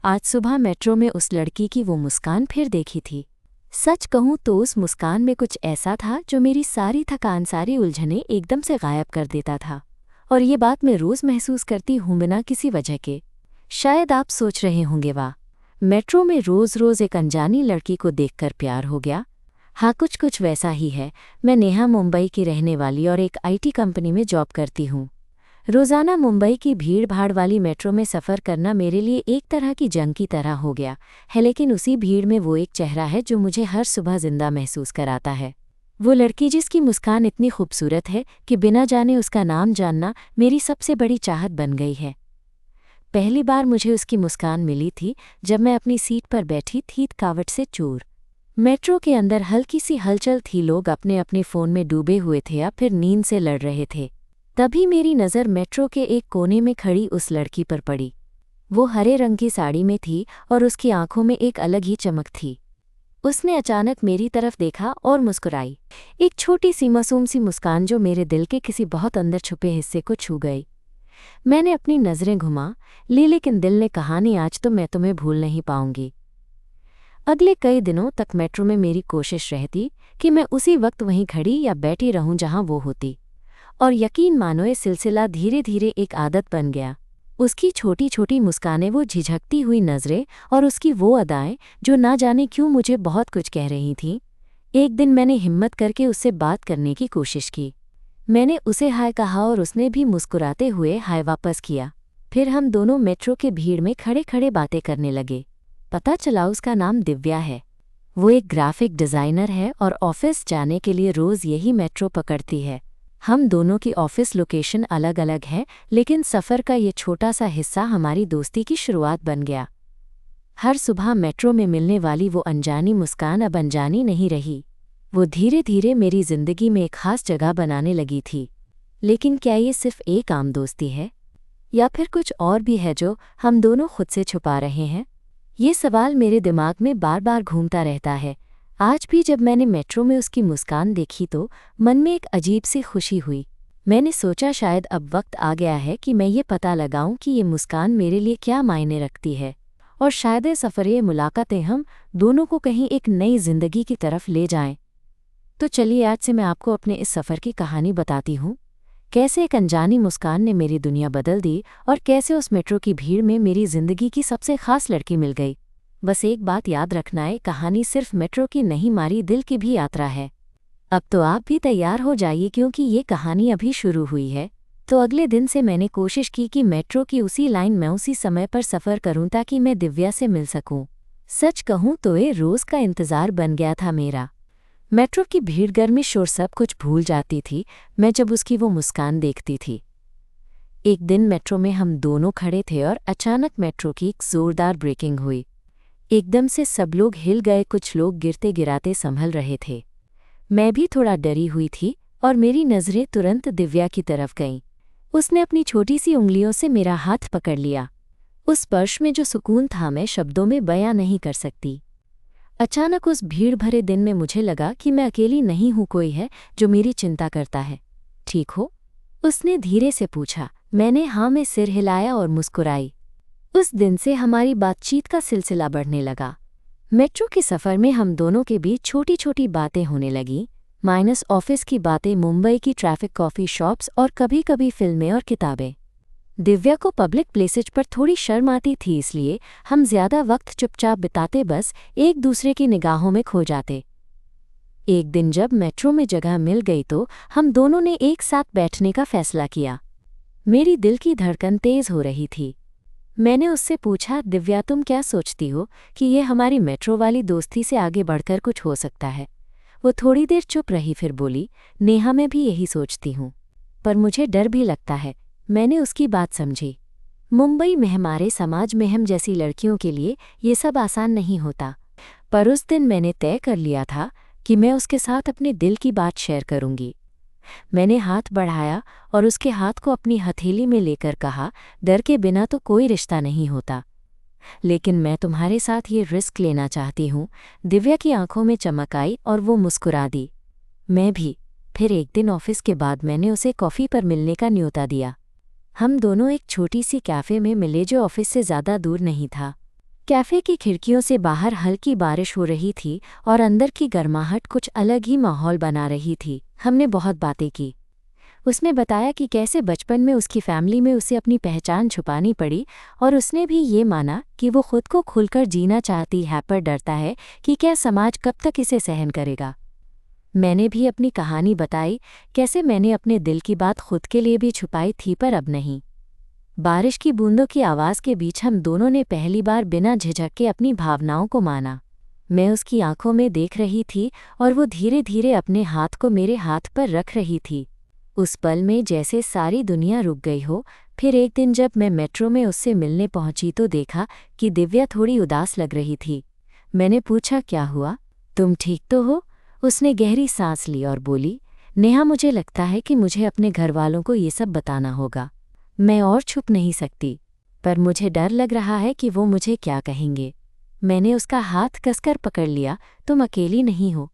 आज सुबह मेट्रो में उस लड़की की वो मुस्कान फिर देखी थी। सच कहूं तो उस मुस्कान में कुछ ऐसा था जो मेरी सारी थकान, सारी उलझनें एकदम से गायब कर देता था। और ये बात मैं रोज़ महसूस करती हूँ बिना किसी वजह के। शायद आप सोच रहे होंगे, वाह, मेट्रो में रोज़ एक अनजानी लड़की को देखकर प्यार हो गया। हाँ, कुछ वैसा ही है। मैं नेहा मुंबई की रहने वाली और एक आईटी कंपनी में जॉब करती हूँ। रोज़ाना मुंबई की भीड़ भाड़ वाली मेट्रो में सफ़र करना मेरे लिए एक तरह की जंग की तरह हो गया है, लेकिन उसी भीड़ में वो एक चेहरा है जो मुझे हर सुबह जिंदा महसूस कराता है। वो लड़की जिसकी मुस्कान इतनी खूबसूरत है कि बिना जाने उसका नाम जानना मेरी सबसे बड़ी चाहत बन गई है। पहली बार मुझे उसकी मुस्कान मिली थी जब मैं अपनी सीट पर बैठी थी, थकावट से चूर। मेट्रो के अंदर हल्की सी हलचल थी, लोग अपने अपने फ़ोन में डूबे हुए थे या फिर नींद से लड़ रहे थे। तभी मेरी नज़र मेट्रो के एक कोने में खड़ी उस लड़की पर पड़ी। वो हरे रंग की साड़ी में थी और उसकी आंखों में एक अलग ही चमक थी। उसने अचानक मेरी तरफ देखा और मुस्कुराई, एक छोटी सी मासूम सी मुस्कान जो मेरे दिल के किसी बहुत अंदर छुपे हिस्से को छू गई। मैंने अपनी नज़रें घुमा ली, लेकिन दिल ने कहा, नहीं, आज तो मैं तुम्हें भूल नहीं पाऊंगी। अगले कई दिनों तक मेट्रो में मेरी कोशिश रहती कि मैं उसी वक्त वहीं खड़ी या बैठी रहूं जहां वो होती। और यकीन मानो, ये सिलसिला धीरे धीरे एक आदत बन गया। उसकी छोटी छोटी मुस्कानें, वो झिझकती हुई नज़रें और उसकी वो अदाएं जो ना जाने क्यों मुझे बहुत कुछ कह रही थीं। एक दिन मैंने हिम्मत करके उससे बात करने की कोशिश की। मैंने उसे हाय कहा और उसने भी मुस्कुराते हुए हाय वापस किया। फिर हम दोनों मेट्रो के भीड़ में खड़े खड़े बातें करने लगे। पता चला उसका नाम दिव्या है। वो एक ग्राफिक डिज़ाइनर है और ऑफिस जाने के लिए रोज़ यही मेट्रो पकड़ती है। हम दोनों की ऑफिस लोकेशन अलग अलग है, लेकिन सफ़र का ये छोटा सा हिस्सा हमारी दोस्ती की शुरुआत बन गया। हर सुबह मेट्रो में मिलने वाली वो अनजानी मुस्कान अब अनजानी नहीं रही। वो धीरे धीरे मेरी ज़िंदगी में एक ख़ास जगह बनाने लगी थी। लेकिन क्या ये सिर्फ एक आम दोस्ती है, या फिर कुछ और भी है जो हम दोनों खुद से छुपा रहे हैं? ये सवाल मेरे दिमाग में बार बार घूमता रहता है। आज भी जब मैंने मेट्रो में उसकी मुस्कान देखी तो मन में एक अजीब सी खुशी हुई। मैंने सोचा, शायद अब वक्त आ गया है कि मैं ये पता लगाऊं कि ये मुस्कान मेरे लिए क्या मायने रखती है, और शायद ये सफ़र, ये मुलाकातें हम दोनों को कहीं एक नई ज़िंदगी की तरफ ले जाएं। तो चलिए, आज से मैं आपको अपने इस सफ़र की कहानी बताती हूँ। कैसे एक अनजानी मुस्कान ने मेरी दुनिया बदल दी और कैसे उस मेट्रो की भीड़ में मेरी ज़िंदगी की सबसे ख़ास लड़की मिल गई। बस एक बात याद रखना है, कहानी सिर्फ मेट्रो की नहीं, हमारी दिल की भी यात्रा है। अब तो आप भी तैयार हो जाइए, क्योंकि ये कहानी अभी शुरू हुई है। तो अगले दिन से मैंने कोशिश की कि मेट्रो की उसी लाइन में उसी समय पर सफ़र करूं ताकि मैं दिव्या से मिल सकूं। सच कहूं तो ये रोज़ का इंतज़ार बन गया था मेरा। मेट्रो की भीड़, गर्मी, शोर, सब कुछ भूल जाती थी मैं जब उसकी वो मुस्कान देखती थी। एक दिन मेट्रो में हम दोनों खड़े थे और अचानक मेट्रो की एक ज़ोरदार ब्रेकिंग हुई। एकदम से सब लोग हिल गए, कुछ लोग गिरते गिराते संभल रहे थे। मैं भी थोड़ा डरी हुई थी और मेरी नज़रें तुरंत दिव्या की तरफ गईं। उसने अपनी छोटी सी उंगलियों से मेरा हाथ पकड़ लिया। उस स्पर्श में जो सुकून था, मैं शब्दों में बयां नहीं कर सकती। अचानक उस भीड़ भरे दिन में मुझे लगा कि मैं अकेली नहीं हूँ, कोई है जो मेरी चिंता करता है। ठीक हो? उसने धीरे से पूछा। मैंने हाँ में सिर हिलाया और मुस्कुराई। उस दिन से हमारी बातचीत का सिलसिला बढ़ने लगा। मेट्रो के सफ़र में हम दोनों के बीच छोटी छोटी बातें होने लगीं, माइनस ऑफिस की बातें, मुंबई की ट्रैफिक, कॉफ़ी शॉप्स और कभी कभी फिल्में और किताबें। दिव्या को पब्लिक प्लेसेज पर थोड़ी शर्म आती थी, इसलिए हम ज़्यादा वक्त चुपचाप बिताते, बस एक दूसरे की निगाहों में खो जाते। एक दिन जब मेट्रो में जगह मिल गई तो हम दोनों ने एक साथ बैठने का फैसला किया। मेरी दिल की धड़कन तेज़ हो रही थी। मैंने उससे पूछा, दिव्या, तुम क्या सोचती हो कि ये हमारी मेट्रो वाली दोस्ती से आगे बढ़कर कुछ हो सकता है? वो थोड़ी देर चुप रही, फिर बोली, नेहा, मैं भी यही सोचती हूँ, पर मुझे डर भी लगता है। मैंने उसकी बात समझी। मुंबई में, हमारे समाज में हम जैसी लड़कियों के लिए ये सब आसान नहीं होता। पर उस दिन मैंने तय कर लिया था कि मैं उसके साथ अपने दिल की बात शेयर करूंगी। मैंने हाथ बढ़ाया और उसके हाथ को अपनी हथेली में लेकर कहा, डर के बिना तो कोई रिश्ता नहीं होता, लेकिन मैं तुम्हारे साथ ये रिस्क लेना चाहती हूँ। दिव्या की आंखों में चमक आई और वो मुस्कुरा दी। मैं भी। फिर एक दिन ऑफिस के बाद मैंने उसे कॉफ़ी पर मिलने का न्योता दिया। हम दोनों एक छोटी सी कैफ़े में मिले जो ऑफिस से ज़्यादा दूर नहीं था। कैफ़े की खिड़कियों से बाहर हल्की बारिश हो रही थी और अंदर की गर्माहट कुछ अलग ही माहौल बना रही थी। हमने बहुत बातें की। उसने बताया कि कैसे बचपन में उसकी फैमिली में उसे अपनी पहचान छुपानी पड़ी और उसने भी ये माना कि वो खुद को खुलकर जीना चाहती है पर डरता है कि क्या समाज कब तक इसे सहन करेगा। मैंने भी अपनी कहानी बताई, कैसे मैंने अपने दिल की बात खुद के लिए भी छुपाई थी पर अब नहीं। बारिश की बूंदों की आवाज़ के बीच हम दोनों ने पहली बार बिना झिझक के अपनी भावनाओं को माना। मैं उसकी आंखों में देख रही थी और वो धीरे धीरे अपने हाथ को मेरे हाथ पर रख रही थी। उस पल में जैसे सारी दुनिया रुक गई हो। फिर एक दिन जब मैं मेट्रो में उससे मिलने पहुंची तो देखा कि दिव्या थोड़ी उदास लग रही थी। मैंने पूछा, क्या हुआ, तुम ठीक तो हो? उसने गहरी सांस ली और बोली, नेहा, मुझे लगता है कि मुझे अपने घर वालों को ये सब बताना होगा। मैं और छुप नहीं सकती, पर मुझे डर लग रहा है कि वो मुझे क्या कहेंगे। मैंने उसका हाथ कसकर पकड़ लिया। तुम अकेली नहीं हो,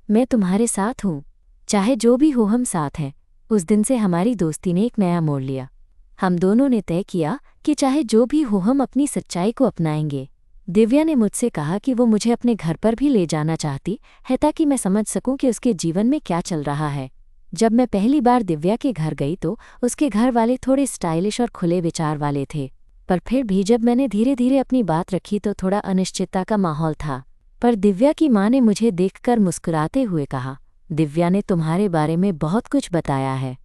मैं तुम्हारे साथ हूँ। चाहे जो भी हो, हम साथ हैं। उस दिन से हमारी दोस्ती ने एक नया मोड़ लिया। हम दोनों ने तय किया कि चाहे जो भी हो, हम अपनी सच्चाई को अपनाएंगे। दिव्या ने मुझसे कहा कि वो मुझे अपने घर पर भी ले जाना चाहती है ताकि मैं समझ सकूं कि उसके जीवन में क्या चल रहा है। जब मैं पहली बार दिव्या के घर गई तो उसके घर वाले थोड़े स्टाइलिश और खुले विचार वाले थे, पर फिर भी जब मैंने धीरे धीरे अपनी बात रखी तो थोड़ा अनिश्चितता का माहौल था। पर दिव्या की माँ ने मुझे देखकर मुस्कुराते हुए कहा, दिव्या ने तुम्हारे बारे में बहुत कुछ बताया है।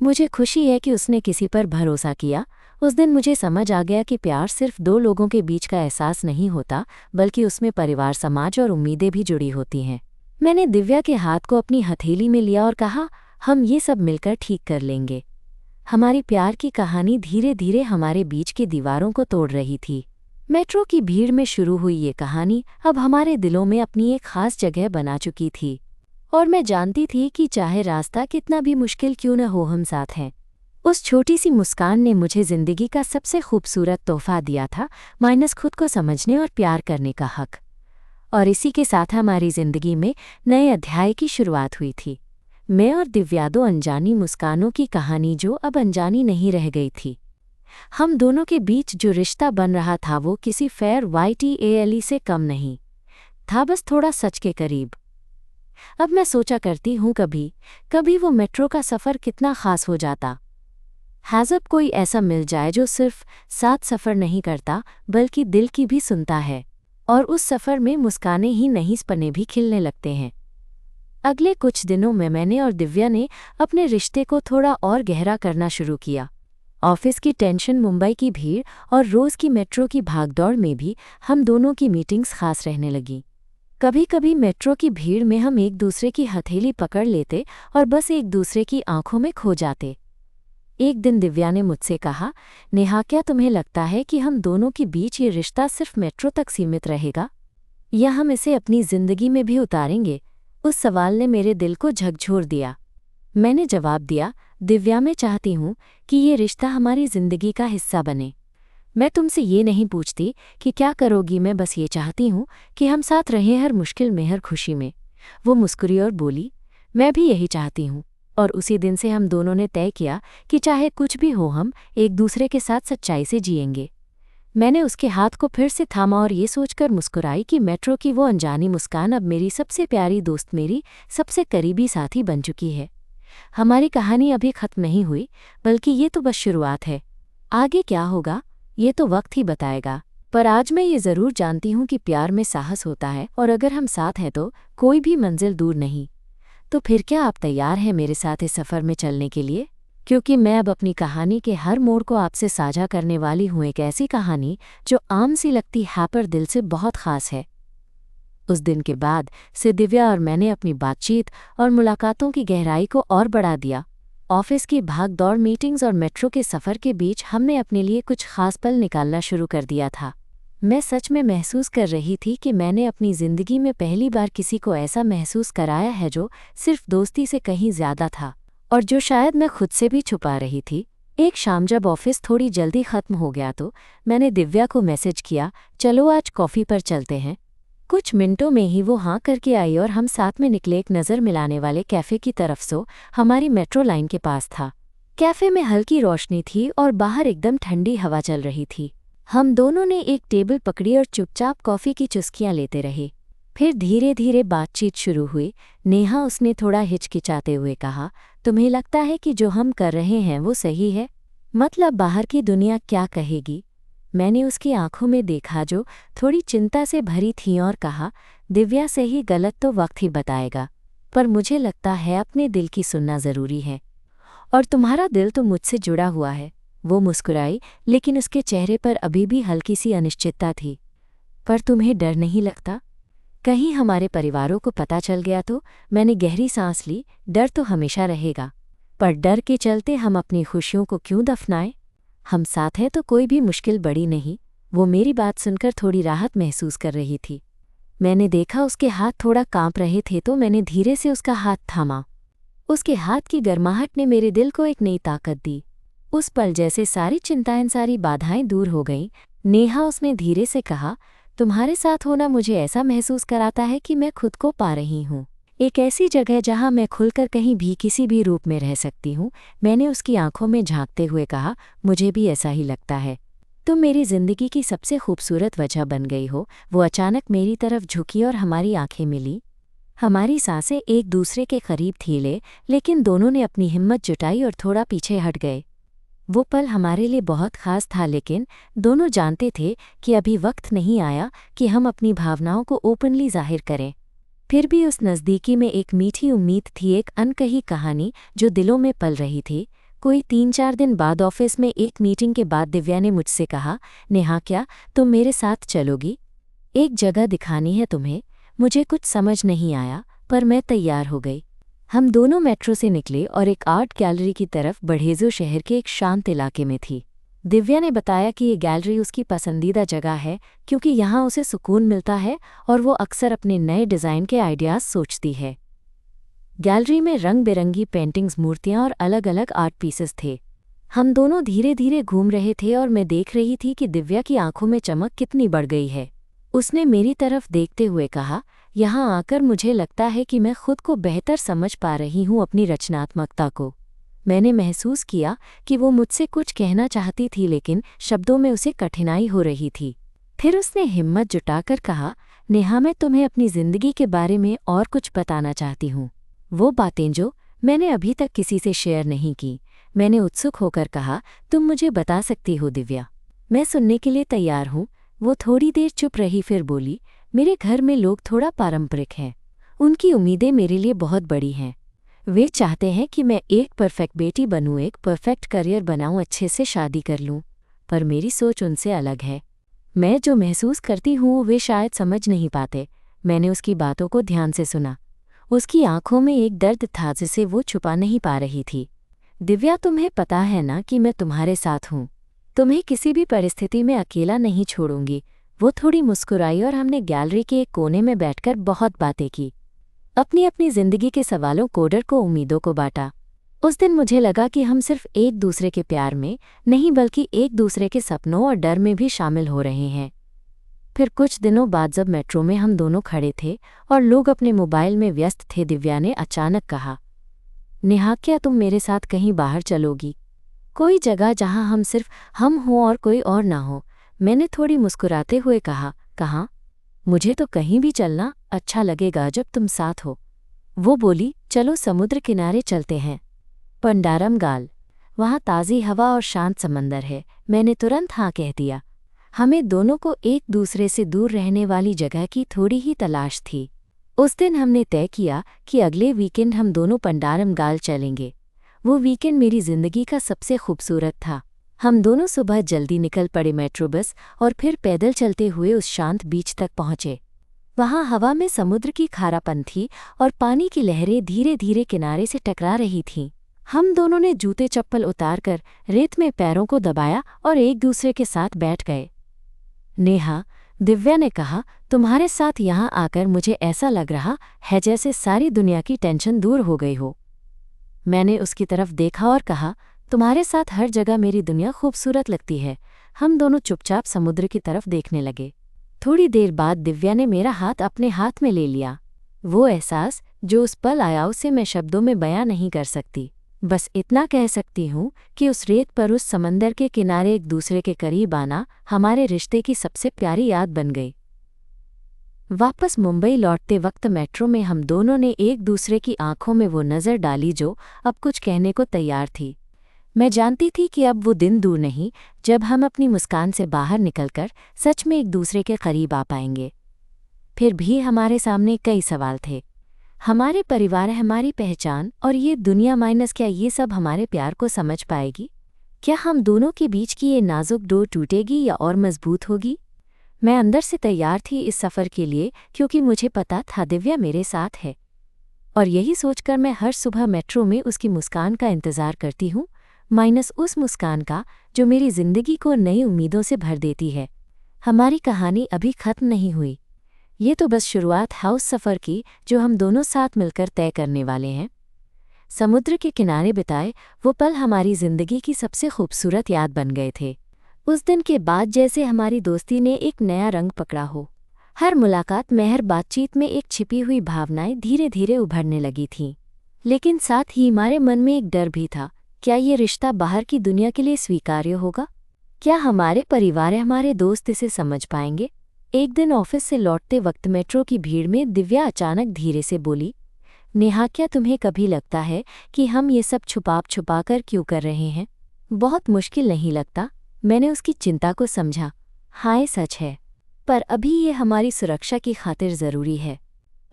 मुझे खुशी है कि उसने किसी पर भरोसा किया। उस दिन मुझे समझ आ गया कि प्यार सिर्फ दो लोगों के बीच का एहसास नहीं होता, बल्कि उसमें परिवार, समाज और उम्मीदें भी जुड़ी होती हैं। मैंने दिव्या के हाथ को अपनी हथेली में लिया और कहा, हम ये सब मिलकर ठीक कर लेंगे। हमारी प्यार की कहानी धीरे धीरे हमारे बीच की दीवारों को तोड़ रही थी। मेट्रो की भीड़ में शुरू हुई ये कहानी अब हमारे दिलों में अपनी एक खास जगह बना चुकी थी, और मैं जानती थी कि चाहे रास्ता कितना भी मुश्किल क्यों न हो, हम साथ हैं। उस छोटी सी मुस्कान ने मुझे जिंदगी का सबसे खूबसूरत तोहफा दिया था, माइनस खुद को समझने और प्यार करने का हक। और इसी के साथ हमारी जिंदगी में नए अध्याय की शुरुआत हुई थी। मैं और दिव्या, दो अनजानी मुस्कानों की कहानी जो अब अनजानी नहीं रह गई थी। हम दोनों के बीच जो रिश्ता बन रहा था वो किसी फेयर YTALE से कम नहीं था, बस थोड़ा सच के करीब। अब मैं सोचा करती हूँ कभी कभी वो मेट्रो का सफ़र कितना ख़ास हो जाता। जब कोई ऐसा मिल जाए जो सिर्फ साथ सफ़र नहीं करता बल्कि दिल की भी सुनता है, और उस सफ़र में मुस्कानें ही नहीं, सपने भी खिलने लगते हैं। अगले कुछ दिनों में मैंने और दिव्या ने अपने रिश्ते को थोड़ा और गहरा करना शुरू किया। ऑफिस की टेंशन, मुंबई की भीड़ और रोज़ की मेट्रो की भागदौड़ में भी हम दोनों की मीटिंग्स खास रहने लगीं। कभी कभी मेट्रो की भीड़ में हम एक दूसरे की हथेली पकड़ लेते और बस एक दूसरे की आंखों में खो जाते। एक दिन दिव्या ने मुझसे कहा, नेहा, क्या तुम्हें लगता है कि हम दोनों के बीच ये रिश्ता सिर्फ मेट्रो तक सीमित रहेगा, या हम इसे अपनी जिंदगी में भी उतारेंगे? उस सवाल ने मेरे दिल को झकझोर दिया। मैंने जवाब दिया, दिव्या, मैं चाहती हूँ कि ये रिश्ता हमारी जिंदगी का हिस्सा बने। मैं तुमसे ये नहीं पूछती कि क्या करोगी, मैं बस ये चाहती हूँ कि हम साथ रहें, हर मुश्किल में, हर खुशी में। वो मुस्कुरी और बोली, मैं भी यही चाहती हूँ। और उसी दिन से हम दोनों ने तय किया कि चाहे कुछ भी हो, हम एक दूसरे के साथ सच्चाई से जिएंगे। मैंने उसके हाथ को फिर से थामा और ये सोचकर मुस्कुराई कि मेट्रो की वो अनजानी मुस्कान अब मेरी सबसे प्यारी दोस्त, मेरी सबसे करीबी साथी बन चुकी है। हमारी कहानी अभी खत्म नहीं हुई, बल्कि ये तो बस शुरुआत है। आगे क्या होगा ये तो वक्त ही बताएगा, पर आज मैं ये ज़रूर जानती हूँ कि प्यार में साहस होता है, और अगर हम साथ हैं तो कोई भी मंजिल दूर नहीं। तो फिर क्या आप तैयार हैं मेरे साथ इस सफ़र में चलने के लिए? क्योंकि मैं अब अपनी कहानी के हर मोड़ को आपसे साझा करने वाली हूँ, एक ऐसी कहानी जो आम सी लगती है पर दिल से बहुत ख़ास है। उस दिन के बाद से दिव्या और मैंने अपनी बातचीत और मुलाकातों की गहराई को और बढ़ा दिया। ऑफिस की भाग-दौड़, मीटिंग्स और मेट्रो के सफ़र के बीच हमने अपने लिए कुछ खास पल निकालना शुरू कर दिया था। मैं सच में महसूस कर रही थी कि मैंने अपनी ज़िंदगी में पहली बार किसी को ऐसा महसूस कराया है जो सिर्फ दोस्ती से कहीं ज़्यादा था, और जो शायद मैं खुद से भी छुपा रही थी। एक शाम जब ऑफिस थोड़ी जल्दी ख़त्म हो गया तो मैंने दिव्या को मैसेज किया, चलो आज कॉफ़ी पर चलते हैं। कुछ मिनटों में ही वो हाँ करके आई और हम साथ में निकले एक नज़र मिलाने वाले कैफ़े की तरफ। सो हमारी मेट्रो लाइन के पास था। कैफ़े में हल्की रोशनी थी और बाहर एकदम ठंडी हवा चल रही थी। हम दोनों ने एक टेबल पकड़ी और चुपचाप कॉफ़ी की चुस्कियां लेते रहे। फिर धीरे धीरे बातचीत शुरू हुई। नेहा, उसने थोड़ा हिचकिचाते हुए कहा, तुम्हें लगता है कि जो हम कर रहे हैं वो सही है? मतलब बाहर की दुनिया क्या कहेगी? मैंने उसकी आंखों में देखा जो थोड़ी चिंता से भरी थी और कहा, दिव्या, सही गलत तो वक्त ही बताएगा, पर मुझे लगता है अपने दिल की सुनना ज़रूरी है। और तुम्हारा दिल तो मुझसे जुड़ा हुआ है। वो मुस्कुराई, लेकिन उसके चेहरे पर अभी भी हल्की सी अनिश्चितता थी। पर तुम्हें डर नहीं लगता? कहीं हमारे परिवारों को पता चल गया तो? मैंने गहरी सांस ली। डर तो हमेशा रहेगा, पर डर के चलते हम अपनी खुशियों को क्यों दफनाएं? हम साथ हैं तो कोई भी मुश्किल बड़ी नहीं। वो मेरी बात सुनकर थोड़ी राहत महसूस कर रही थी। मैंने देखा उसके हाथ थोड़ा कांप रहे थे तो मैंने धीरे से उसका हाथ थामा। उसके हाथ की गर्माहट ने मेरे दिल को एक नई ताकत दी। उस पल जैसे सारी चिंताएं, सारी बाधाएं दूर हो गईं। नेहा, उसने धीरे से कहा, तुम्हारे साथ होना मुझे ऐसा महसूस कराता है कि मैं खुद को पा रही हूँ। एक ऐसी जगह जहाँ मैं खुलकर कहीं भी किसी भी रूप में रह सकती हूँ। मैंने उसकी आंखों में झांकते हुए कहा, मुझे भी ऐसा ही लगता है। तुम मेरी जिंदगी की सबसे खूबसूरत वजह बन गई हो। वो अचानक मेरी तरफ झुकी और हमारी आंखें मिली। हमारी सांसें एक दूसरे के करीब थी लेकिन दोनों ने अपनी हिम्मत जुटाई और थोड़ा पीछे हट गए। वो पल हमारे लिए बहुत खास था, लेकिन दोनों जानते थे कि अभी वक्त नहीं आया कि हम अपनी भावनाओं को ओपनली जाहिर करें। फिर भी उस नज़दीकी में एक मीठी उम्मीद थी, एक अनकही कहानी जो दिलों में पल रही थी। कोई 3-4 दिन बाद ऑफिस में एक मीटिंग के बाद दिव्या ने मुझसे कहा, नेहा, क्या तुम मेरे साथ चलोगी? एक जगह दिखानी है तुम्हें। मुझे कुछ समझ नहीं आया, पर मैं तैयार हो गई। हम दोनों मेट्रो से निकले और एक आर्ट गैलरी की तरफ बढ़े जो शहर के एक शांत इलाके में थी। दिव्या ने बताया कि ये गैलरी उसकी पसंदीदा जगह है क्योंकि यहाँ उसे सुकून मिलता है और वो अक्सर अपने नए डिज़ाइन के आइडियाज़ सोचती है। गैलरी में रंग बिरंगी पेंटिंग्स, मूर्तियाँ और अलग अलग आर्ट पीसेस थे। हम दोनों धीरे धीरे घूम रहे थे और मैं देख रही थी कि दिव्या की आंखों में चमक कितनी बढ़ गई है। उसने मेरी तरफ देखते हुए कहा, यहाँ आकर मुझे लगता है कि मैं खुद को बेहतर समझ पा रही हूँ, अपनी रचनात्मकता को। मैंने महसूस किया कि वो मुझसे कुछ कहना चाहती थी, लेकिन शब्दों में उसे कठिनाई हो रही थी। फिर उसने हिम्मत जुटाकर कहा, नेहा, मैं तुम्हें अपनी ज़िंदगी के बारे में और कुछ बताना चाहती हूँ। वो बातें जो मैंने अभी तक किसी से शेयर नहीं की। मैंने उत्सुक होकर कहा, तुम मुझे बता सकती हो दिव्या? मैं सुनने के लिए तैयार हूँ। वो थोड़ी देर चुप रही, फिर बोली, मेरे घर में लोग थोड़ा पारंपरिक हैं। उनकी उम्मीदें मेरे लिए बहुत बड़ी हैं। वे चाहते हैं कि मैं एक परफेक्ट बेटी बनूं, एक परफेक्ट करियर बनाऊं, अच्छे से शादी कर लूं। पर मेरी सोच उनसे अलग है। मैं जो महसूस करती हूँ वे शायद समझ नहीं पाते। मैंने उसकी बातों को ध्यान से सुना। उसकी आंखों में एक दर्द था जिसे वो छुपा नहीं पा रही थी। दिव्या, तुम्हें पता है ना कि मैं तुम्हारे साथ हूँ। तुम्हें किसी भी परिस्थिति में अकेला नहीं छोड़ूंगी। वो थोड़ी मुस्कुराई और हमने गैलरी के एक कोने में बैठकर बहुत बातें की। अपनी अपनी जिंदगी के सवालों को, डर को, उम्मीदों को बांटा। उस दिन मुझे लगा कि हम सिर्फ एक दूसरे के प्यार में नहीं बल्कि एक दूसरे के सपनों और डर में भी शामिल हो रहे हैं। फिर कुछ दिनों बाद जब मेट्रो में हम दोनों खड़े थे और लोग अपने मोबाइल में व्यस्त थे, दिव्या ने अचानक कहा, नेहा, क्या तुम मेरे साथ कहीं बाहर चलोगी? कोई जगह जहां हम सिर्फ हम हों और कोई और ना हो। मैंने थोड़ी मुस्कुराते हुए कहा, कहाँ? मुझे तो कहीं भी चलना अच्छा लगेगा जब तुम साथ हो। वो बोली, चलो समुद्र किनारे चलते हैं। पंडारम गाल। वहाँ ताज़ी हवा और शांत समंदर है। मैंने तुरंत हाँ कह दिया। हमें दोनों को एक दूसरे से दूर रहने वाली जगह की थोड़ी ही तलाश थी। उस दिन हमने तय किया कि अगले वीकेंड हम दोनों पंडारम गाल चलेंगे। वो वीकेंड मेरी ज़िंदगी का सबसे खूबसूरत था। हम दोनों सुबह जल्दी निकल पड़े मेट्रो बस और फिर पैदल चलते हुए उस शांत बीच तक पहुँचे। वहाँ हवा में समुद्र की खारापन थी और पानी की लहरें धीरे धीरे किनारे से टकरा रही थीं। हम दोनों ने जूते चप्पल उतारकर रेत में पैरों को दबाया और एक दूसरे के साथ बैठ गए। नेहा, दिव्या ने कहा, तुम्हारे साथ यहाँ आकर मुझे ऐसा लग रहा है जैसे सारी दुनिया की टेंशन दूर हो गई हो। मैंने उसकी तरफ देखा और कहा, तुम्हारे साथ हर जगह मेरी दुनिया खूबसूरत लगती है। हम दोनों चुपचाप समुद्र की तरफ देखने लगे। थोड़ी देर बाद दिव्या ने मेरा हाथ अपने हाथ में ले लिया। वो एहसास जो उस पल आया उसे मैं शब्दों में बयां नहीं कर सकती। बस इतना कह सकती हूँ कि उस रेत पर उस समंदर के किनारे एक दूसरे के करीब आना हमारे रिश्ते की सबसे प्यारी याद बन गई। वापस मुंबई लौटते वक्त मेट्रो में हम दोनों ने एक दूसरे की आंखों में वो नज़र डाली जो अब कुछ कहने को तैयार थी। मैं जानती थी कि अब वो दिन दूर नहीं जब हम अपनी मुस्कान से बाहर निकलकर सच में एक दूसरे के करीब आ पाएंगे। फिर भी हमारे सामने कई सवाल थे। हमारे परिवार, हमारी पहचान और ये दुनिया माइनस क्या ये सब हमारे प्यार को समझ पाएगी? क्या हम दोनों के बीच की ये नाजुक डोर टूटेगी या और मजबूत होगी? मैं अंदर से तैयार थी इस सफ़र के लिए क्योंकि मुझे पता था दिव्या मेरे साथ है। और यही सोचकर मैं हर सुबह मेट्रो में उसकी मुस्कान का इंतज़ार करती हूँ, माइनस उस मुस्कान का जो मेरी ज़िंदगी को नई उम्मीदों से भर देती है। हमारी कहानी अभी ख़त्म नहीं हुई। ये तो बस शुरुआत है उस सफ़र की जो हम दोनों साथ मिलकर तय करने वाले हैं। समुद्र के किनारे बिताए वो पल हमारी ज़िंदगी की सबसे खूबसूरत याद बन गए थे। उस दिन के बाद जैसे हमारी दोस्ती ने एक नया रंग पकड़ा हो। हर मुलाकात में, हर बातचीत में एक छिपी हुई भावनाएं धीरे धीरे उभरने लगी थीं। लेकिन साथ ही हमारे मन में एक डर भी था, क्या ये रिश्ता बाहर की दुनिया के लिए स्वीकार्य होगा? क्या हमारे परिवार, हमारे दोस्त इसे समझ पाएंगे? एक दिन ऑफिस से लौटते वक्त मेट्रो की भीड़ में दिव्या अचानक धीरे से बोली, नेहा, क्या तुम्हें कभी लगता है कि हम ये सब छुपा कर क्यों कर रहे हैं? बहुत मुश्किल नहीं लगता? मैंने उसकी चिंता को समझा। हाँ, ये सच है, पर अभी ये हमारी सुरक्षा की खातिर ज़रूरी है।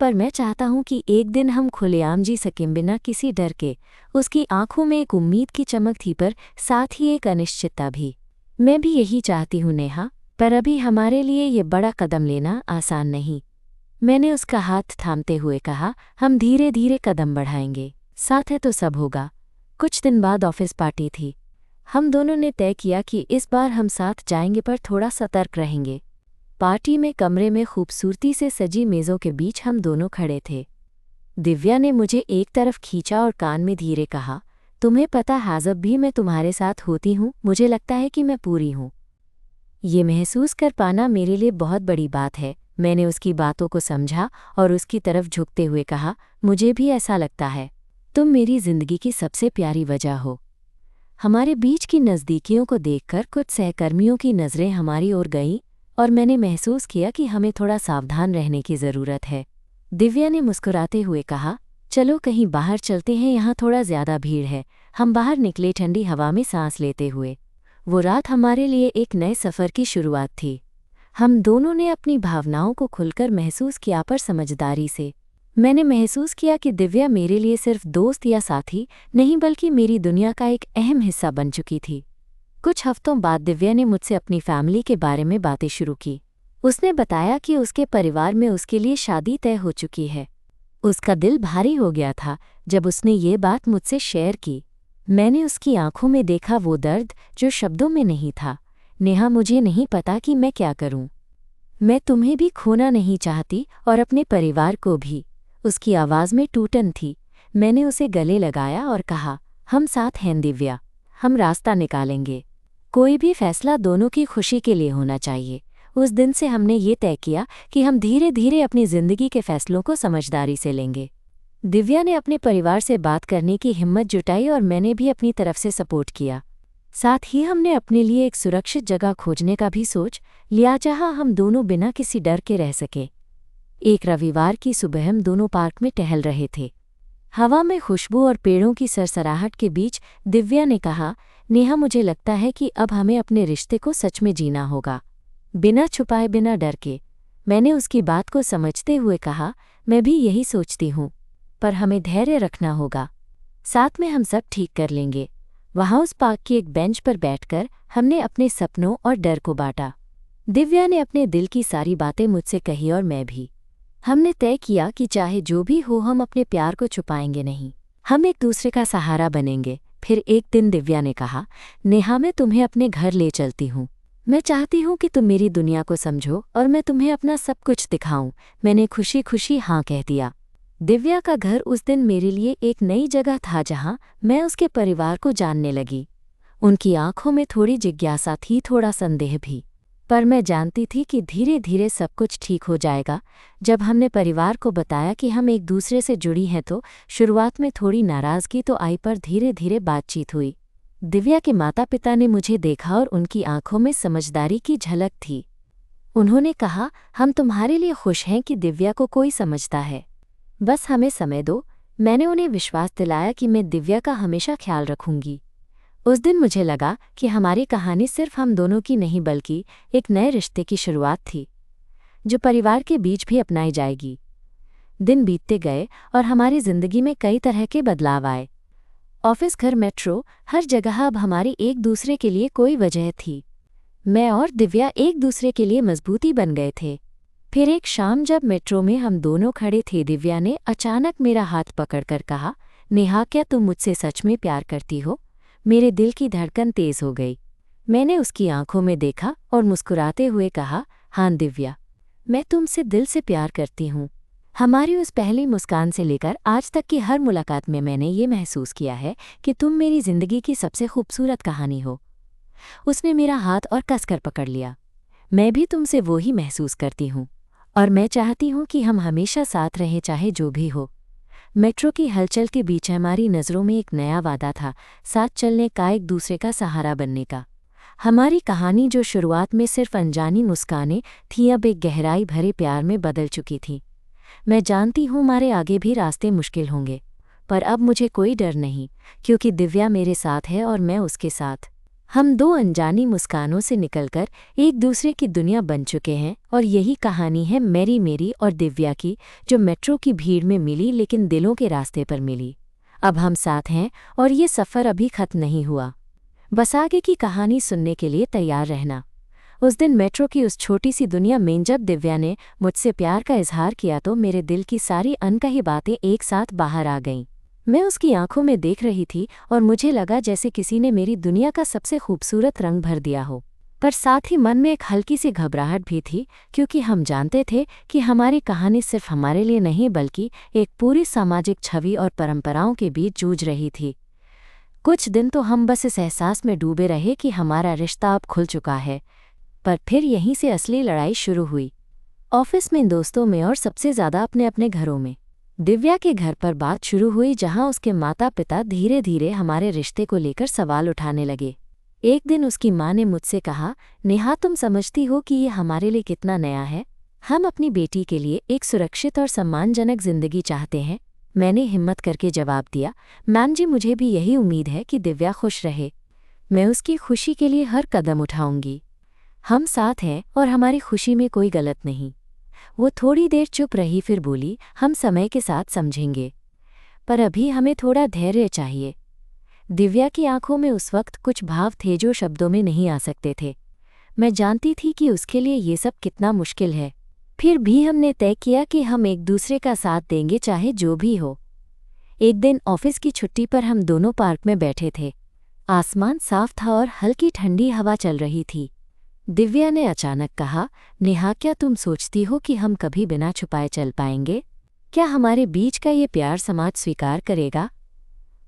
पर मैं चाहता हूँ कि एक दिन हम खुलेआम जी सकें बिना किसी डर के। उसकी आंखों में एक उम्मीद की चमक थी, पर साथ ही एक अनिश्चितता भी। मैं भी यही चाहती हूँ नेहा, पर अभी हमारे लिए ये बड़ा कदम लेना आसान नहीं। मैंने उसका हाथ थामते हुए कहा, हम धीरे धीरे कदम बढ़ाएंगे, साथ है तो सब होगा। कुछ दिन बाद ऑफिस पार्टी थी। हम दोनों ने तय किया कि इस बार हम साथ जाएंगे, पर थोड़ा सतर्क रहेंगे। पार्टी में कमरे में खूबसूरती से सजी मेज़ों के बीच हम दोनों खड़े थे। दिव्या ने मुझे एक तरफ खींचा और कान में धीरे कहा, तुम्हें पता है जब भी मैं तुम्हारे साथ होती हूँ मुझे लगता है कि मैं पूरी हूँ। ये महसूस कर पाना मेरे लिए बहुत बड़ी बात है। मैंने उसकी बातों को समझा और उसकी तरफ झुकते हुए कहा, मुझे भी ऐसा लगता है। तुम मेरी ज़िंदगी की सबसे प्यारी वजह हो। हमारे बीच की नज़दीकियों को देखकर कुछ सहकर्मियों की नज़रें हमारी ओर गईं और मैंने महसूस किया कि हमें थोड़ा सावधान रहने की ज़रूरत है। दिव्या ने मुस्कुराते हुए कहा, चलो कहीं बाहर चलते हैं, यहाँ थोड़ा ज़्यादा भीड़ है। हम बाहर निकले, ठंडी हवा में सांस लेते हुए। वो रात हमारे लिए एक नए सफ़र की शुरुआत थी। हम दोनों ने अपनी भावनाओं को खुलकर महसूस किया, पर समझदारी से। मैंने महसूस किया कि दिव्या मेरे लिए सिर्फ दोस्त या साथी नहीं बल्कि मेरी दुनिया का एक अहम हिस्सा बन चुकी थी। कुछ हफ्तों बाद दिव्या ने मुझसे अपनी फैमिली के बारे में बातें शुरू की। उसने बताया कि उसके परिवार में उसके लिए शादी तय हो चुकी है। उसका दिल भारी हो गया था जब उसने ये बात मुझसे शेयर की। मैंने उसकी आंखों में देखा वो दर्द जो शब्दों में नहीं था। नेहा, मुझे नहीं पता कि मैं क्या करूं। मैं तुम्हें भी खोना नहीं चाहती और अपने परिवार को भी। उसकी आवाज़ में टूटन थी। मैंने उसे गले लगाया और कहा, हम साथ हैं दिव्या, हम रास्ता निकालेंगे। कोई भी फैसला दोनों की खुशी के लिए होना चाहिए। उस दिन से हमने ये तय किया कि हम धीरे धीरे अपनी ज़िंदगी के फैसलों को समझदारी से लेंगे। दिव्या ने अपने परिवार से बात करने की हिम्मत जुटाई और मैंने भी अपनी तरफ से सपोर्ट किया। साथ ही हमने अपने लिए एक सुरक्षित जगह खोजने का भी सोच लिया जहां हम दोनों बिना किसी डर के रह सकें। एक रविवार की सुबह हम दोनों पार्क में टहल रहे थे। हवा में खुशबू और पेड़ों की सरसराहट के बीच दिव्या ने कहा, नेहा, मुझे लगता है कि अब हमें अपने रिश्ते को सच में जीना होगा, बिना छुपाए, बिना डर के। मैंने उसकी बात को समझते हुए कहा, मैं भी यही सोचती हूँ, पर हमें धैर्य रखना होगा। साथ में हम सब ठीक कर लेंगे। वहाँ उस पार्क की एक बेंच पर बैठकर हमने अपने सपनों और डर को बांटा। दिव्या ने अपने दिल की सारी बातें मुझसे कही और मैं भी। हमने तय किया कि चाहे जो भी हो हम अपने प्यार को छुपाएंगे नहीं, हम एक दूसरे का सहारा बनेंगे। फिर एक दिन दिव्या ने कहा, नेहा, मैं तुम्हें अपने घर ले चलती हूँ। मैं चाहती हूँ कि तुम मेरी दुनिया को समझो और मैं तुम्हें अपना सब कुछ दिखाऊं। मैंने खुशी खुशी हाँ कह दिया। दिव्या का घर उस दिन मेरे लिए एक नई जगह था जहाँ मैं उसके परिवार को जानने लगी। उनकी आंखों में थोड़ी जिज्ञासा थी, थोड़ा संदेह भी। पर मैं जानती थी कि धीरे धीरे सब कुछ ठीक हो जाएगा। जब हमने परिवार को बताया कि हम एक दूसरे से जुड़ी हैं तो शुरुआत में थोड़ी नाराज़गी तो आई, पर धीरे धीरे बातचीत हुई। दिव्या के माता पिता ने मुझे देखा और उनकी आंखों में समझदारी की झलक थी। उन्होंने कहा, हम तुम्हारे लिए खुश हैं कि दिव्या को कोई समझता है, बस हमें समय दो। मैंने उन्हें विश्वास दिलाया कि मैं दिव्या का हमेशा ख्याल रखूंगी। उस दिन मुझे लगा कि हमारी कहानी सिर्फ हम दोनों की नहीं बल्कि एक नए रिश्ते की शुरुआत थी, जो परिवार के बीच भी अपनाई जाएगी। दिन बीतते गए और हमारी जिंदगी में कई तरह के बदलाव आए। ऑफिस, घर, मेट्रो, हर जगह अब हमारी एक दूसरे के लिए कोई वजह थी। मैं और दिव्या एक दूसरे के लिए मजबूती बन गए थे। फिर एक शाम जब मेट्रो में हम दोनों खड़े थे, दिव्या ने अचानक मेरा हाथ पकड़कर कहा, नेहा, क्या तुम मुझसे सच में प्यार करती हो? मेरे दिल की धड़कन तेज हो गई। मैंने उसकी आंखों में देखा और मुस्कुराते हुए कहा, हाँ दिव्या, मैं तुमसे दिल से प्यार करती हूँ। हमारी उस पहली मुस्कान से लेकर आज तक की हर मुलाकात में मैंने ये महसूस किया है कि तुम मेरी जिंदगी की सबसे खूबसूरत कहानी हो। उसने मेरा हाथ और कसकर पकड़ लिया। मैं भी तुमसे वो ही महसूस करती हूँ और मैं चाहती हूँ कि हम हमेशा साथ रहें, चाहे जो भी हो। मेट्रो की हलचल के बीच हमारी नज़रों में एक नया वादा था, साथ चलने का, एक दूसरे का सहारा बनने का। हमारी कहानी, जो शुरुआत में सिर्फ अनजानी मुस्कानें थीं, अब एक गहराई भरे प्यार में बदल चुकी थी। मैं जानती हूँ हमारे आगे भी रास्ते मुश्किल होंगे, पर अब मुझे कोई डर नहीं, क्योंकि दिव्या मेरे साथ है और मैं उसके साथ। हम दो अनजानी मुस्कानों से निकलकर एक दूसरे की दुनिया बन चुके हैं और यही कहानी है मेरी और दिव्या की, जो मेट्रो की भीड़ में मिली लेकिन दिलों के रास्ते पर मिली। अब हम साथ हैं और ये सफ़र अभी खत्म नहीं हुआ। बस आगे की कहानी सुनने के लिए तैयार रहना। उस दिन मेट्रो की उस छोटी सी दुनिया में जब दिव्या ने मुझसे प्यार का इजहार किया तो मेरे दिल की सारी अनकही बातें एक साथ बाहर आ गईं। मैं उसकी आंखों में देख रही थी और मुझे लगा जैसे किसी ने मेरी दुनिया का सबसे खूबसूरत रंग भर दिया हो। पर साथ ही मन में एक हल्की सी घबराहट भी थी, क्योंकि हम जानते थे कि हमारी कहानी सिर्फ हमारे लिए नहीं बल्कि एक पूरी सामाजिक छवि और परंपराओं के बीच जूझ रही थी। कुछ दिन तो हम बस इस एहसास में डूबे रहे कि हमारा रिश्ता अब खुल चुका है, पर फिर यहीं से असली लड़ाई शुरू हुई। ऑफिस में, दोस्तों में और सबसे ज़्यादा अपने अपने घरों में। दिव्या के घर पर बात शुरू हुई, जहां उसके माता पिता धीरे धीरे हमारे रिश्ते को लेकर सवाल उठाने लगे। एक दिन उसकी माँ ने मुझसे कहा, नेहा, तुम समझती हो कि ये हमारे लिए कितना नया है? हम अपनी बेटी के लिए एक सुरक्षित और सम्मानजनक जिंदगी चाहते हैं। मैंने हिम्मत करके जवाब दिया, मैम जी, मुझे भी यही उम्मीद है कि दिव्या खुश रहे। मैं उसकी खुशी के लिए हर कदम उठाऊंगी। हम साथ हैं और हमारी खुशी में कोई गलत नहीं। वो थोड़ी देर चुप रही, फिर बोली, हम समय के साथ समझेंगे, पर अभी हमें थोड़ा धैर्य चाहिए। दिव्या की आंखों में उस वक्त कुछ भाव थे जो शब्दों में नहीं आ सकते थे। मैं जानती थी कि उसके लिए ये सब कितना मुश्किल है। फिर भी हमने तय किया कि हम एक दूसरे का साथ देंगे, चाहे जो भी हो। एक दिन ऑफिस की छुट्टी पर हम दोनों पार्क में बैठे थे। आसमान साफ था और हल्की ठंडी हवा चल रही थी। दिव्या ने अचानक कहा, नेहा, क्या तुम सोचती हो कि हम कभी बिना छुपाए चल पाएंगे? क्या हमारे बीच का ये प्यार समाज स्वीकार करेगा?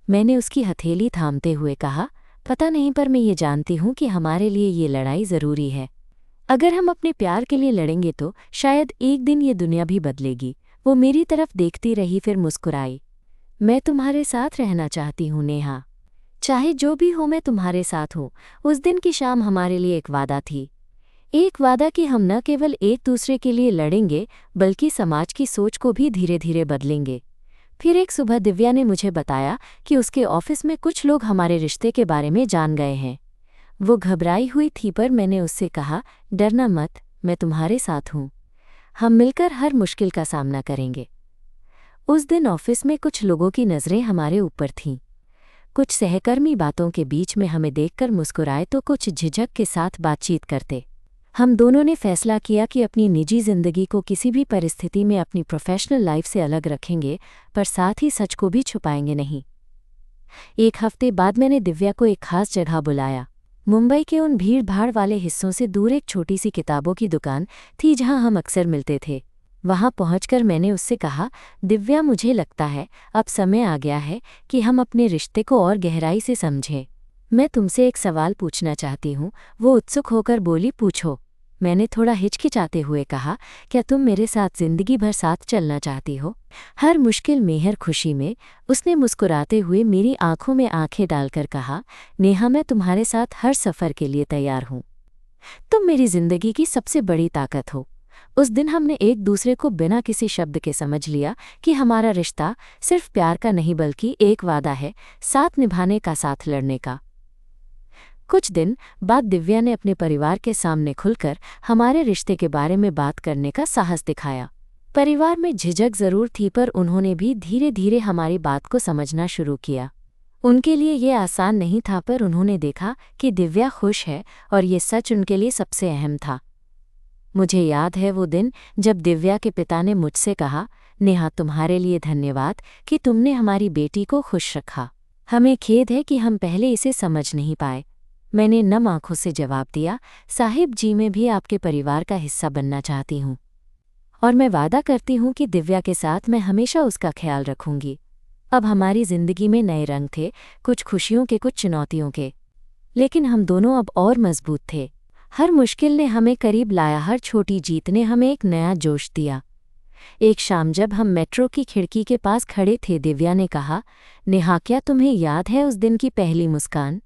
मैंने उसकी हथेली थामते हुए कहा, पता नहीं, पर मैं ये जानती हूँ कि हमारे लिए ये लड़ाई ज़रूरी है। अगर हम अपने प्यार के लिए लड़ेंगे तो शायद एक दिन ये दुनिया भी बदलेगी। वो मेरी तरफ देखती रही, फिर मुस्कुराई। मैं तुम्हारे साथ रहना चाहती हूँ नेहा, चाहे जो भी हो, मैं तुम्हारे साथ हूँ। उस दिन की शाम हमारे लिए एक वादा थी। एक वादा कि हम न केवल एक दूसरे के लिए लड़ेंगे बल्कि समाज की सोच को भी धीरे धीरे बदलेंगे। फिर एक सुबह दिव्या ने मुझे बताया कि उसके ऑफिस में कुछ लोग हमारे रिश्ते के बारे में जान गए हैं। वो घबराई हुई थी, पर मैंने उससे कहा, डरना मत, मैं तुम्हारे साथ हूँ। हम मिलकर हर मुश्किल का सामना करेंगे। उस दिन ऑफिस में कुछ लोगों की नज़रें हमारे ऊपर थीं। कुछ सहकर्मी बातों के बीच में हमें देखकर मुस्कुराए तो कुछ झिझक के साथ बातचीत करते। हम दोनों ने फैसला किया कि अपनी निजी जिंदगी को किसी भी परिस्थिति में अपनी प्रोफेशनल लाइफ से अलग रखेंगे, पर साथ ही सच को भी छुपाएंगे नहीं। एक हफ्ते बाद मैंने दिव्या को एक खास जगह बुलाया। मुंबई के उन भीड़-भाड़ वाले हिस्सों से दूर एक छोटी सी किताबों की दुकान थी जहां हम अक्सर मिलते थे। वहां पहुंचकर मैंने उससे कहा, दिव्या, मुझे लगता है अब समय आ गया है कि हम अपने रिश्ते को और गहराई से समझें। मैं तुमसे एक सवाल पूछना चाहती हूँ। वो उत्सुक होकर बोली, पूछो। मैंने थोड़ा हिचकिचाते हुए कहा, क्या तुम मेरे साथ जिंदगी भर साथ चलना चाहती हो? हर मुश्किल में, हर खुशी में उसने मुस्कुराते हुए मेरी आंखों में आंखें डालकर कहा, नेहा, मैं तुम्हारे साथ हर सफ़र के लिए तैयार हूँ। तुम मेरी जिंदगी की सबसे बड़ी ताकत हो। उस दिन हमने एक दूसरे को बिना किसी शब्द के समझ लिया कि हमारा रिश्ता सिर्फ प्यार का नहीं बल्कि एक वादा है, साथ निभाने का, साथ लड़ने का। कुछ दिन बाद दिव्या ने अपने परिवार के सामने खुलकर हमारे रिश्ते के बारे में बात करने का साहस दिखाया। परिवार में झिझक जरूर थी, पर उन्होंने भी धीरे धीरे हमारी बात को समझना शुरू किया। उनके लिए ये आसान नहीं था, पर उन्होंने देखा कि दिव्या खुश है और ये सच उनके लिए सबसे अहम था। मुझे याद है वो दिन जब दिव्या के पिता ने मुझसे कहा, नेहा, तुम्हारे लिए धन्यवाद कि तुमने हमारी बेटी को खुश रखा। हमें खेद है कि हम पहले इसे समझ नहीं पाए। मैंने नम आंखों से जवाब दिया, साहिब जी, मैं भी आपके परिवार का हिस्सा बनना चाहती हूँ और मैं वादा करती हूँ कि दिव्या के साथ मैं हमेशा उसका ख्याल रखूंगी। अब हमारी जिंदगी में नए रंग थे, कुछ खुशियों के, कुछ चुनौतियों के, लेकिन हम दोनों अब और मजबूत थे। हर मुश्किल ने हमें करीब लाया, हर छोटी जीत ने हमें एक नया जोश दिया। एक शाम जब हम मेट्रो की खिड़की के पास खड़े थे, दिव्या ने कहा, नेहा, क्या तुम्हें याद है उस दिन की पहली मुस्कान,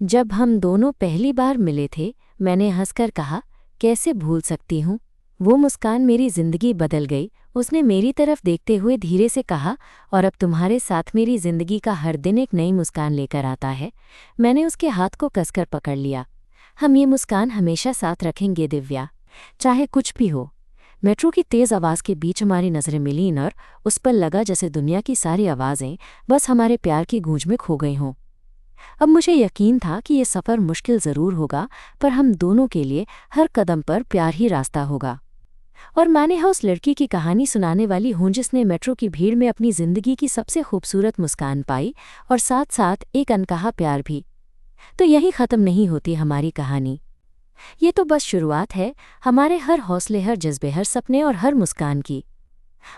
जब हम दोनों पहली बार मिले थे? मैंने हंसकर कहा, कैसे भूल सकती हूँ। वो मुस्कान मेरी जिंदगी बदल गई। उसने मेरी तरफ देखते हुए धीरे से कहा, और अब तुम्हारे साथ मेरी जिंदगी का हर दिन एक नई मुस्कान लेकर आता है। मैंने उसके हाथ को कसकर पकड़ लिया। हम ये मुस्कान हमेशा साथ रखेंगे दिव्या, चाहे कुछ भी हो। मेट्रो की तेज़ आवाज़ के बीच हमारी नज़रें मिलीं और उस पर लगा जैसे दुनिया की सारी आवाज़ें बस हमारे प्यार की गूंज में खो गई हों। अब मुझे यकीन था कि ये सफ़र मुश्किल ज़रूर होगा, पर हम दोनों के लिए हर कदम पर प्यार ही रास्ता होगा। और मैंने उस लड़की की कहानी सुनाने वाली हूँ जिसने मेट्रो की भीड़ में अपनी ज़िंदगी की सबसे खूबसूरत मुस्कान पाई और साथ साथ एक अनकहा प्यार भी। तो यही ख़त्म नहीं होती हमारी कहानी। ये तो बस शुरुआत है हमारे हर हौसले, हर जज्बे, हर सपने और हर मुस्कान की।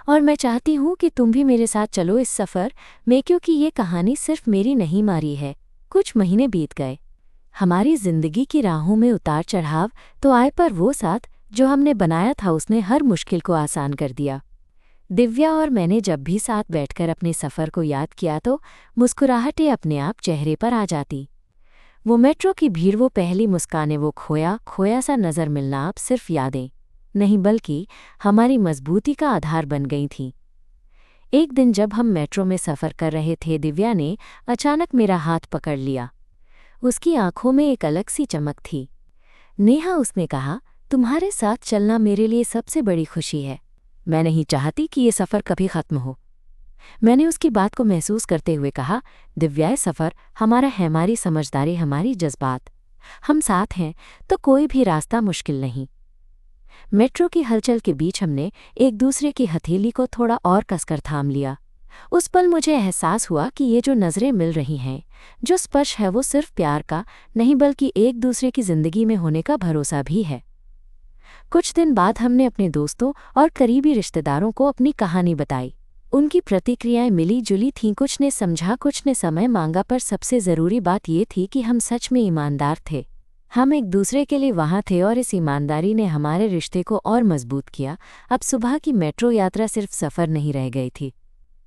और मैं चाहती हूँ कि तुम भी मेरे साथ चलो इस सफ़र में, क्योंकि ये कहानी सिर्फ मेरी नहीं मारी है। कुछ महीने बीत गए, हमारी जिंदगी की राहों में उतार चढ़ाव तो आए, पर वो साथ जो हमने बनाया था उसने हर मुश्किल को आसान कर दिया। दिव्या और मैंने जब भी साथ बैठकर अपने सफ़र को याद किया तो मुस्कुराहटें अपने आप चेहरे पर आ जाती। वो मेट्रो की भीड़, वो पहली मुस्कानें, वो खोया खोया सा नज़र मिलना अब सिर्फ यादें नहीं बल्कि हमारी मजबूती का आधार बन गई थीं। एक दिन जब हम मेट्रो में सफ़र कर रहे थे, दिव्या ने अचानक मेरा हाथ पकड़ लिया। उसकी आंखों में एक अलग सी चमक थी। नेहा, उसने कहा, तुम्हारे साथ चलना मेरे लिए सबसे बड़ी खुशी है। मैं नहीं चाहती कि ये सफ़र कभी ख़त्म हो। मैंने उसकी बात को महसूस करते हुए कहा, दिव्या, सफ़र हमारा है, हमारी समझदारी, हमारी जज्बात। हम साथ हैं तो कोई भी रास्ता मुश्किल नहीं। मेट्रो की हलचल के बीच हमने एक दूसरे की हथेली को थोड़ा और कसकर थाम लिया। उस पल मुझे एहसास हुआ कि ये जो नज़रें मिल रही हैं, जो स्पर्श है, वो सिर्फ प्यार का नहीं बल्कि एक दूसरे की ज़िंदगी में होने का भरोसा भी है। कुछ दिन बाद हमने अपने दोस्तों और करीबी रिश्तेदारों को अपनी कहानी बताई। उनकी प्रतिक्रियाएं मिली जुली थीं, कुछ ने समझा, कुछ ने समय मांगा, पर सबसे ज़रूरी बात ये थी कि हम सच में ईमानदार थे। हम एक दूसरे के लिए वहाँ थे और इस ईमानदारी ने हमारे रिश्ते को और मजबूत किया। अब सुबह की मेट्रो यात्रा सिर्फ सफ़र नहीं रह गई थी,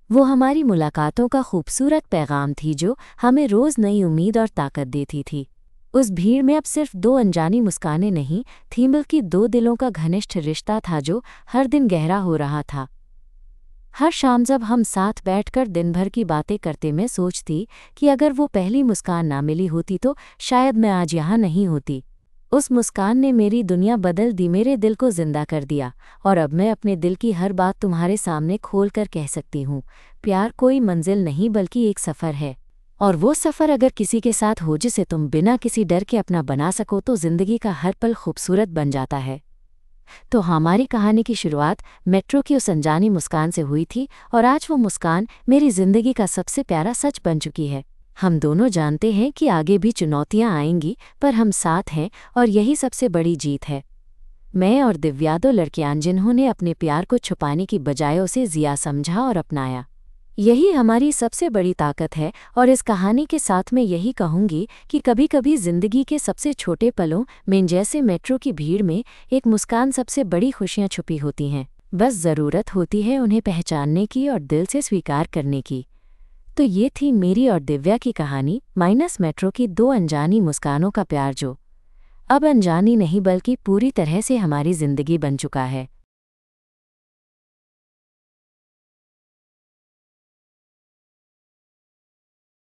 वो हमारी मुलाकातों का खूबसूरत पैगाम थी जो हमें रोज़ नई उम्मीद और ताकत देती थी। उस भीड़ में अब सिर्फ दो अनजानी मुस्कानें नहीं थीं बल्कि दो दिलों का घनिष्ठ रिश्ता था जो हर दिन गहरा हो रहा था। हर शाम जब हम साथ बैठकर दिन भर की बातें करते, मैं सोचती कि अगर वो पहली मुस्कान ना मिली होती तो शायद मैं आज यहाँ नहीं होती। उस मुस्कान ने मेरी दुनिया बदल दी, मेरे दिल को जिंदा कर दिया, और अब मैं अपने दिल की हर बात तुम्हारे सामने खोल कर कह सकती हूँ। प्यार कोई मंजिल नहीं बल्कि एक सफ़र है, और वो सफ़र अगर किसी के साथ हो जिसे तुम बिना किसी डर के अपना बना सको तो ज़िंदगी का हर पल खूबसूरत बन जाता है। तो हमारी कहानी की शुरुआत मेट्रो की उस अनजानी मुस्कान से हुई थी, और आज वो मुस्कान मेरी ज़िंदगी का सबसे प्यारा सच बन चुकी है। हम दोनों जानते हैं कि आगे भी चुनौतियां आएंगी, पर हम साथ हैं और यही सबसे बड़ी जीत है। मैं और दिव्या, दो लड़कियां जिन्होंने अपने प्यार को छुपाने की बजाय उसे जिया समझा और अपनाया। यही हमारी सबसे बड़ी ताकत है और इस कहानी के साथ मैं यही कहूँगी कि कभी-कभी ज़िंदगी के सबसे छोटे पलों में जैसे मेट्रो की भीड़ में एक मुस्कान सबसे बड़ी खुशियाँ छुपी होती हैं। बस ज़रूरत होती है उन्हें पहचानने की और दिल से स्वीकार करने की। तो ये थी मेरी और दिव्या की कहानी माइनस मेट्रो की 2 अनजानी मुस्कानों का प्यार जो अब अनजानी नहीं बल्कि पूरी तरह से हमारी ज़िंदगी बन चुका है।